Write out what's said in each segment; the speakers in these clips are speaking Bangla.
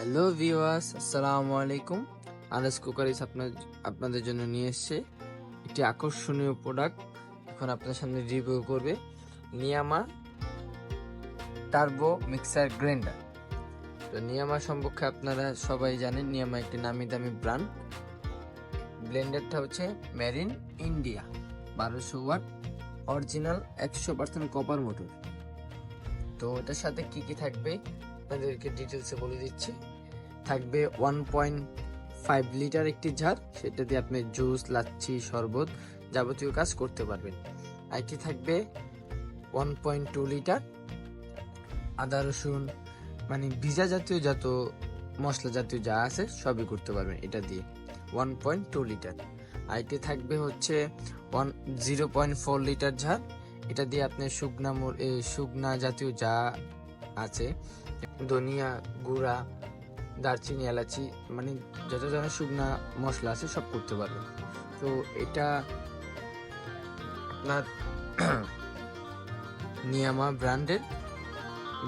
হ্যালো ভিউয়ার্স, আসসালামু আলাইকুম। আনাস কুকারিজ আপনাদের জন্য নিয়ে এসেছে একটি আকর্ষণীয় প্রোডাক্ট। এখন আপনার সামনে রিভিউ করবে নিয়ামা টার্বো মিক্সার গ্রাইন্ডার। তো নিয়ামা সম্পর্কে আপনারা সবাই জানেন, নিয়ামা একটি নামি দামি ব্র্যান্ড। ব্লেন্ডারটা হচ্ছে made in India, 1200 watt original 100% copper motor. তো এটার সাথে কি কি থাকবে আপনাদেরকে ডিটেলসে বলে দিচ্ছি। থাকবে 1.5 লিটার একটি জার, সেটা দিয়ে আপনি জুস, লাচ্ছি, শরবত যাবতীয় কাজ করতে পারবেন। আরেকটি থাকবে 1.2 লিটার, আদা রসুন মানে ভিজা জাতীয় যত মশলা জাতীয় যা আছে সবই করতে পারবেন এটা দিয়ে, 1.2 লিটার। আরেকটি থাকবে হচ্ছে 0.4 লিটার জার, এটা দিয়ে আপনি শুকনা জাতীয় যা আছে, ধনিয়া গুঁড়া, দারচিনি, এলাচি মানে যত ধরনের শুকনা মশলা আছে সব করতে পারবেন। তো এটা আপনার নিয়ামা ব্র্যান্ডের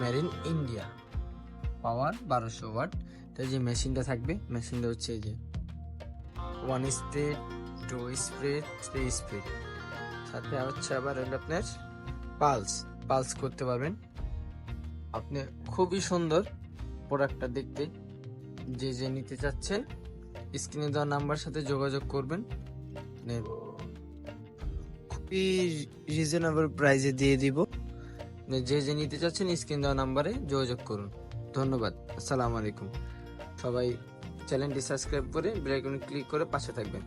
made in India, power 1200 watt. তো যে মেশিনটা থাকবে, মেশিনটা হচ্ছে এই যে 1 স্প্রিড, 2 স্প্রিড, 3 স্প্রিড, সাথে হচ্ছে আবার আপনার পালস করতে পারবেন আপনি। খুবই সুন্দর প্রোডাক্টটা দেখতে। যে নিতে চাচ্ছেন স্ক্রিনে দেওয়া নাম্বার সাথে যোগাযোগ করবেন, খুবই রিজনেবল প্রাইসে দিয়ে দিব। যে নিতে চাচ্ছেন স্ক্রিনে দেওয়া নাম্বারে যোগাযোগ করুন। ধন্যবাদ, আসসালামু আলাইকুম। সবাই চ্যানেলটি সাবস্ক্রাইব করে বেল আইকনে ক্লিক করে পাশে থাকবেন।